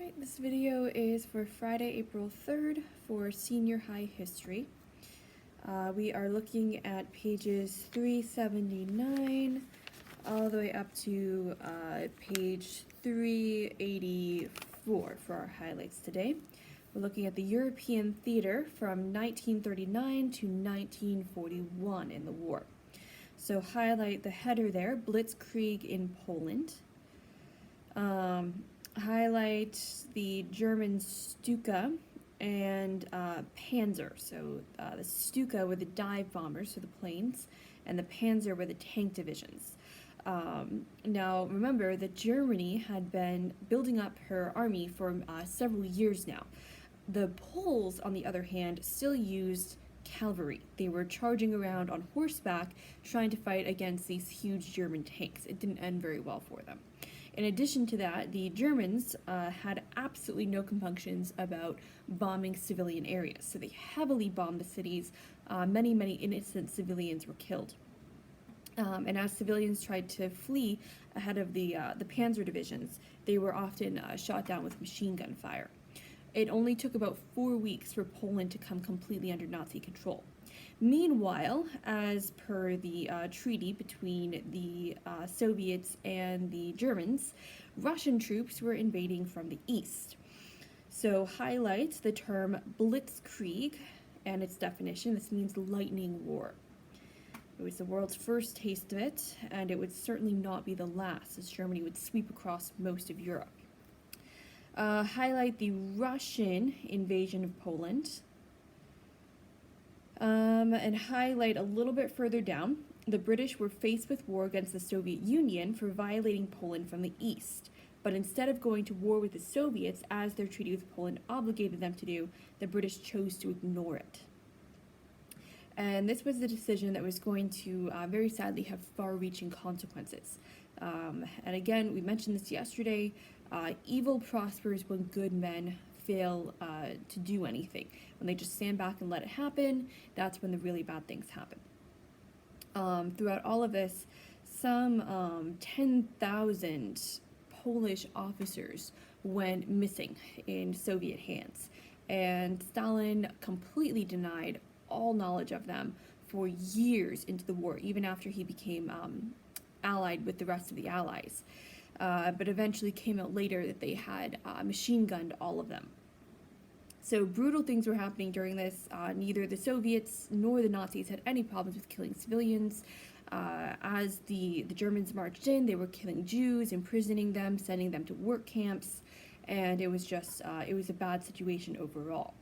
Alright, this video is for Friday, April 3rd for senior high history. We are looking at pages 379 all the way up to page 384 for our highlights today. We're looking at the European theater from 1939 to 1941 in the war. So highlight the header there, Blitzkrieg in Poland. Highlight the German Stuka and Panzer. So the Stuka were the dive bombers, so the planes, and the Panzer were the tank divisions. Now remember that Germany had been building up her army for several years now. The Poles, on the other hand, still used cavalry. They were charging around on horseback trying to fight against these huge German tanks. It didn't end very well for them. In addition to that, the Germans had absolutely no compunctions about bombing civilian areas. So they heavily bombed the cities. Many innocent civilians were killed. And as civilians tried to flee ahead of the Panzer divisions, they were often shot down with machine gun fire. It only took about 4 weeks for Poland to come completely under Nazi control. Meanwhile, as per the treaty between the Soviets and the Germans, Russian troops were invading from the east. So highlights the term Blitzkrieg and its definition. This means lightning war. It was the world's first taste of it, and it would certainly not be the last, as Germany would sweep across most of Europe. Highlight the Russian invasion of Poland. And highlight a little bit further down, the British were faced with war against the Soviet Union for violating Poland from the east. But instead of going to war with the Soviets, as their treaty with Poland obligated them to do, the British chose to ignore it. And this was a decision that was going to very sadly have far-reaching consequences. And again, we mentioned this yesterday, evil prospers when good men fail to do anything. When they just stand back and let it happen, that's when the really bad things happen. Throughout all of this, some 10,000 Polish officers went missing in Soviet hands, and Stalin completely denied all knowledge of them for years into the war, even after he became allied with the rest of the Allies. But eventually came out later that they had machine gunned all of them. So brutal things were happening during this. Neither the Soviets nor the Nazis had any problems with killing civilians. As the Germans marched in, they were killing Jews, imprisoning them, sending them to work camps, and it was just, it was a bad situation overall.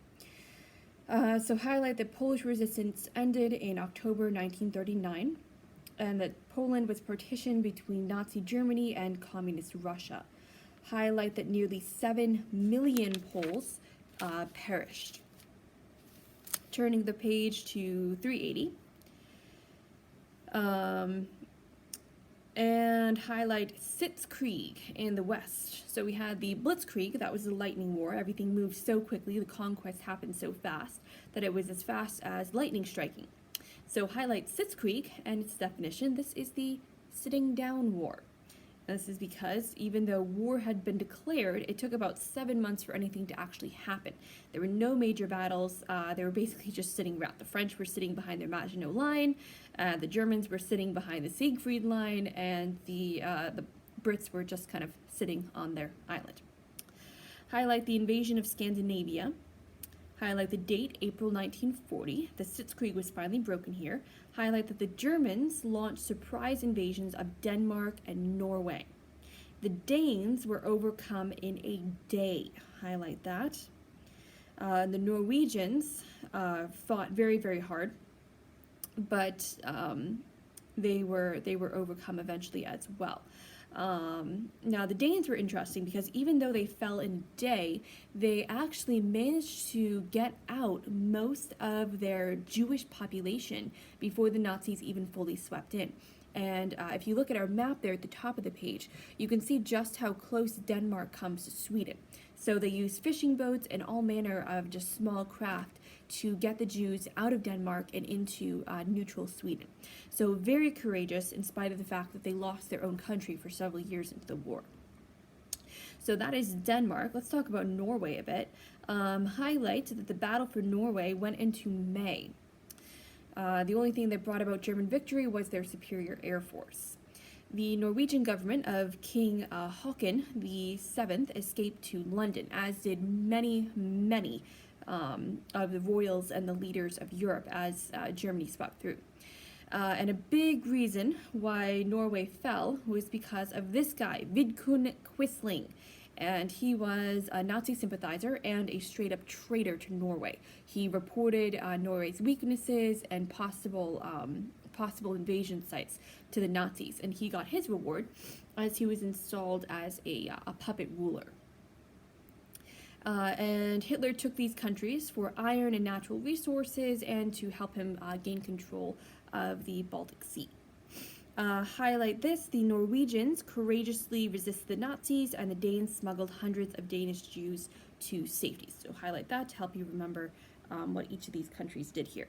So highlight that Polish resistance ended in October 1939, and that Poland was partitioned between Nazi Germany and Communist Russia. Highlight that nearly 7 million Poles perished. Turning the page to 380. And highlight Sitzkrieg in the west. So we had the Blitzkrieg, that was the lightning war. Everything moved so quickly, the conquest happened so fast, that it was as fast as lightning striking. So highlight Sitzkrieg and its definition. This is the sitting down war. And this is because even though war had been declared, it took about 7 months for anything to actually happen. There were no major battles. They were basically just sitting around. The French were sitting behind their Maginot Line, the Germans were sitting behind the Siegfried Line, and the Brits were just kind of sitting on their island. Highlight the invasion of Scandinavia. Highlight the date, April 1940. The Sitzkrieg was finally broken here. Highlight that the Germans launched surprise invasions of Denmark and Norway. The Danes were overcome in a day. Highlight that. The Norwegians fought very hard, but they were overcome eventually as well. Now the Danes were interesting because even though they fell in a day, they actually managed to get out most of their Jewish population before the Nazis even fully swept in. And if you look at our map there at the top of the page, you can see just how close Denmark comes to Sweden. So they used fishing boats and all manner of just small craft to get the Jews out of Denmark and into neutral Sweden. So very courageous in spite of the fact that they lost their own country for several years into the war. So that is Denmark. Let's talk about Norway a bit. Highlight that the battle for Norway went into May. The only thing that brought about German victory was their superior air force. The Norwegian government of King Haakon VII escaped to London, as did many of the royals and the leaders of Europe as Germany swept through. And a big reason why Norway fell was because of this guy, Vidkun Quisling. And he was a Nazi sympathizer and a straight-up traitor to Norway. He reported Norway's weaknesses and possible invasion sites to the Nazis, and he got his reward as he was installed as a puppet ruler. And Hitler took these countries for iron and natural resources and to help him gain control of the Baltic Sea. Highlight this, the Norwegians courageously resisted the Nazis, and the Danes smuggled hundreds of Danish Jews to safety. So highlight that to help you remember what each of these countries did here.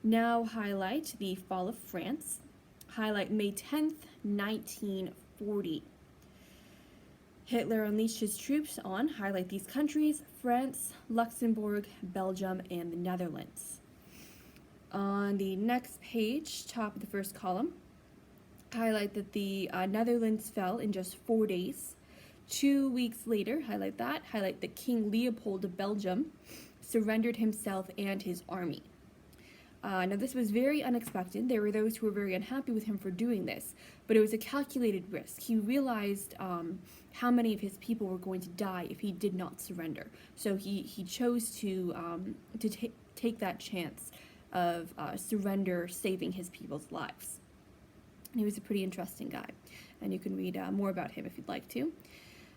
Now highlight the fall of France. Highlight May 10th, 1940. Hitler unleashed his troops on, highlight these countries, France, Luxembourg, Belgium, and the Netherlands. On the next page, top of the first column, highlight that the Netherlands fell in just 4 days. 2 weeks later, highlight that King Leopold of Belgium surrendered himself and his army. Now this was very unexpected. There were those who were very unhappy with him for doing this, but it was a calculated risk. He realized how many of his people were going to die if he did not surrender. So he chose to take that chance of surrender, saving his people's lives. And he was a pretty interesting guy, and you can read more about him if you'd like to.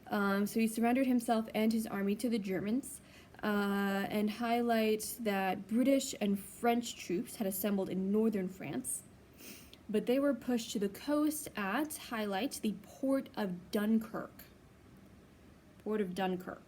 So he surrendered himself and his army to the Germans, and highlight that British and French troops had assembled in northern France, but they were pushed to the coast at, highlight, the port of Dunkirk. Port of Dunkirk.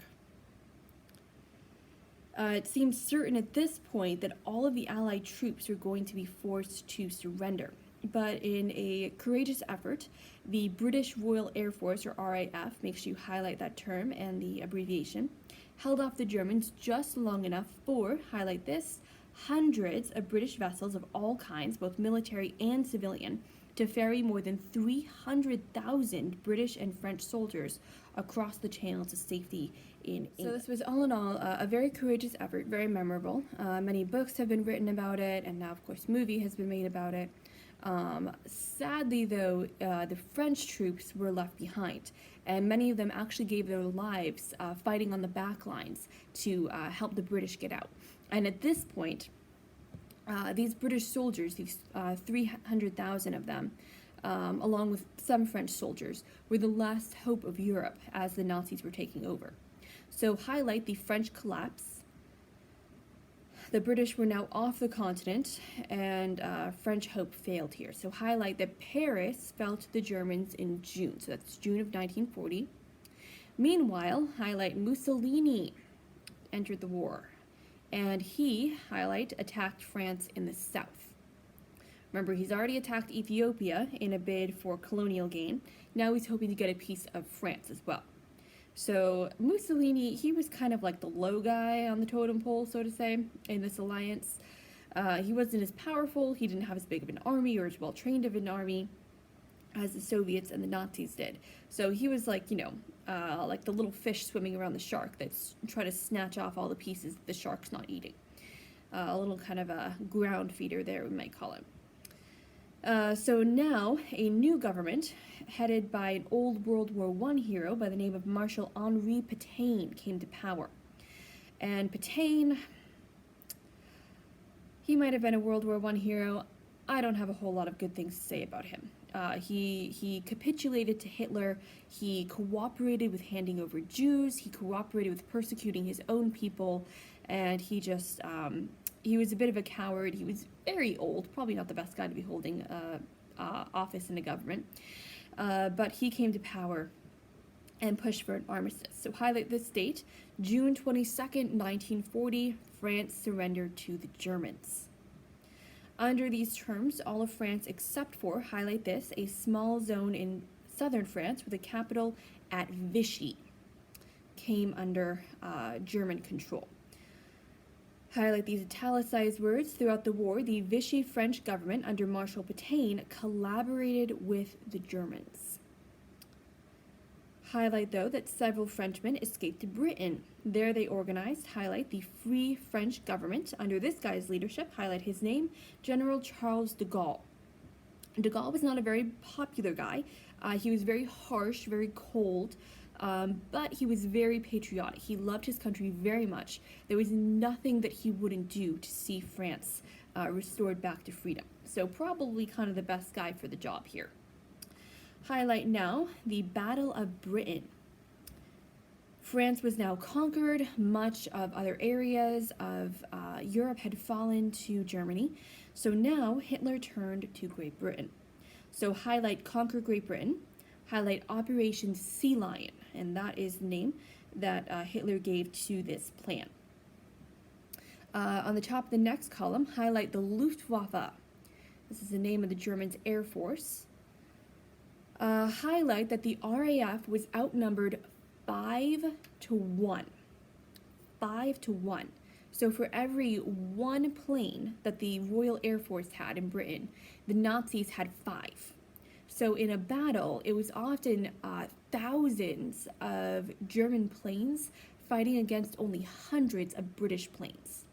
It seemed certain at this point that all of the Allied troops were going to be forced to surrender. But in a courageous effort, the British Royal Air Force, or RAF, make sure you highlight that term and the abbreviation, held off the Germans just long enough for, highlight this, hundreds of British vessels of all kinds, both military and civilian, to ferry more than 300,000 British and French soldiers across the Channel to safety in England. So this was all in all a very courageous effort, very memorable. Many books have been written about it, and now of course movie has been made about it. Sadly though, the French troops were left behind, and many of them actually gave their lives fighting on the back lines to help the British get out. And at this point, these British soldiers, these 300,000 of them, along with some French soldiers, were the last hope of Europe as the Nazis were taking over. So highlight the French collapse. The British were now off the continent, and French hope failed here. So highlight that Paris fell to the Germans in June. So that's June of 1940. Meanwhile, highlight Mussolini entered the war, and he, highlight, attacked France in the south. Remember, he's already attacked Ethiopia in a bid for colonial gain. Now he's hoping to get a piece of France as well. So Mussolini, he was kind of like the low guy on the totem pole, so to say, in this alliance. He wasn't as powerful, he didn't have as big of an army or as well trained of an army as the Soviets and the Nazis did. So he was like, you know, like the little fish swimming around the shark that's trying to snatch off all the pieces that the shark's not eating. A little kind of a ground feeder there, we might call him. So now, a new government, headed by an old World War I hero by the name of Marshal Henri Pétain, came to power. And Pétain, he might have been a World War I hero. I don't have a whole lot of good things to say about him. He capitulated to Hitler, he cooperated with handing over Jews, he cooperated with persecuting his own people, and he just, he was a bit of a coward. He was very old, probably not the best guy to be holding office in the government, but he came to power and pushed for an armistice. So highlight this date, June 22nd, 1940, France surrendered to the Germans. Under these terms, all of France except for, highlight this, a small zone in southern France with a capital at Vichy. came under German control. Highlight these italicized words. Throughout the war, the Vichy French government under Marshal Pétain collaborated with the Germans. Highlight, though, that several Frenchmen escaped to Britain. There they organized, highlight, the Free French government under this guy's leadership, highlight his name, General Charles de Gaulle. De Gaulle was not a very popular guy. He was very harsh, very cold, but he was very patriotic. He loved his country very much. There was nothing that he wouldn't do to see France restored back to freedom. So probably kind of the best guy for the job here. Highlight now the Battle of Britain. France was now conquered. Much of other areas of Europe had fallen to Germany. So now Hitler turned to Great Britain. So highlight conquer Great Britain. Highlight Operation Sea Lion, and that is the name that Hitler gave to this plan. On the top of the next column, highlight the Luftwaffe. This is the name of the German Air Force. Highlight that the RAF was outnumbered 5-1. 5-1. So for every one plane that the Royal Air Force had in Britain, the Nazis had 5. So in a battle, it was often thousands of German planes fighting against only hundreds of British planes.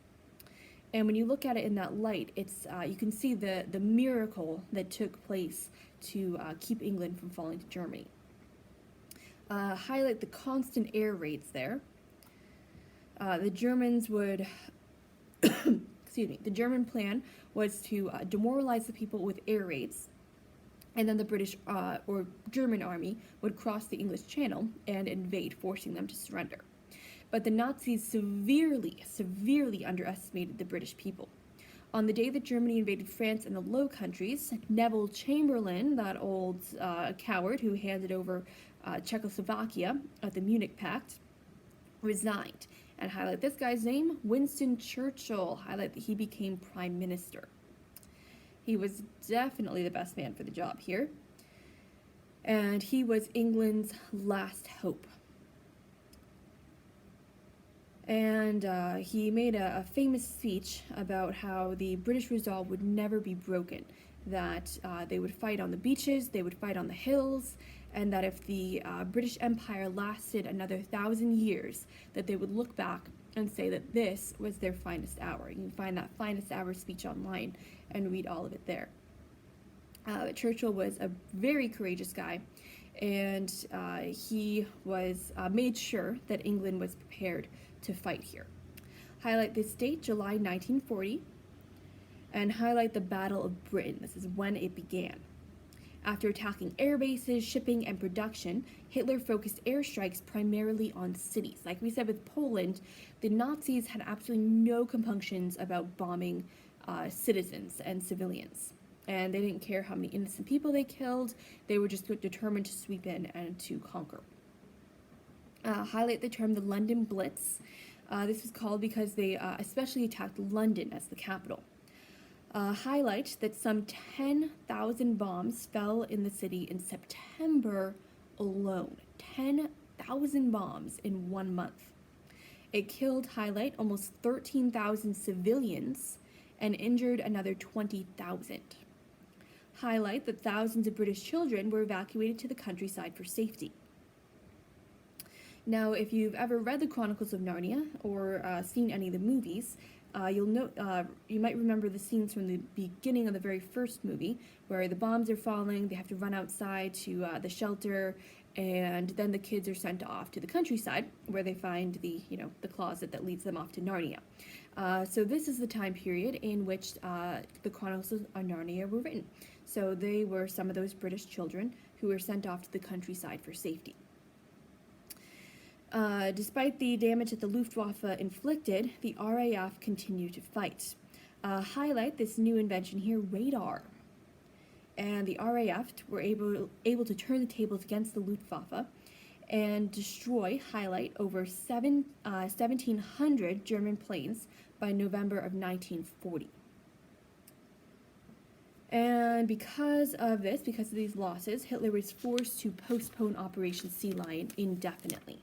And when you look at it in that light, it's you can see the miracle that took place to keep England from falling to Germany. Highlight the constant air raids there. The Germans would, excuse me, the German plan was to demoralize the people with air raids, and then the British or German army would cross the English Channel and invade, forcing them to surrender. But the Nazis severely underestimated the British people. On the day that Germany invaded France and the Low Countries, Neville Chamberlain, that old coward who handed over Czechoslovakia at the Munich Pact, resigned. And highlight this guy's name, Winston Churchill. Highlight that he became Prime Minister. He was definitely the best man for the job here. And he was England's last hope. And he made a famous speech about how the British resolve would never be broken, that they would fight on the beaches, they would fight on the hills, and that if the British Empire lasted another 1,000 years, that they would look back and say that this was their finest hour. You can find that finest hour speech online and read all of it there. Churchill was a very courageous guy, and he was made sure that England was prepared to fight here. Highlight this date, July 1940, and highlight the Battle of Britain. This is when it began. After attacking air bases, shipping, and production, Hitler focused airstrikes primarily on cities. Like we said with Poland, the Nazis had absolutely no compunctions about bombing citizens and civilians. And they didn't care how many innocent people they killed. They were just determined to sweep in and to conquer. Highlight the term the London Blitz. This was called because they especially attacked London as the capital. Highlight that some 10,000 bombs fell in the city in September alone. 10,000 bombs in 1 month. It killed, highlight, almost 13,000 civilians and injured another 20,000. Highlight that thousands of British children were evacuated to the countryside for safety. Now, if you've ever read the Chronicles of Narnia or seen any of the movies, you'll note, you might remember the scenes from the beginning of the very first movie where the bombs are falling, they have to run outside to the shelter, and then the kids are sent off to the countryside where they find the closet that leads them off to Narnia. So this is the time period in which the Chronicles of Narnia were written. So they were some of those British children who were sent off to the countryside for safety. Despite the damage that the Luftwaffe inflicted, the RAF continued to fight. Highlight this new invention here, radar. And the RAF were able to turn the tables against the Luftwaffe and destroy, highlight, over 1,700 German planes by November of 1940. And because of these losses, Hitler was forced to postpone Operation Sea Lion indefinitely.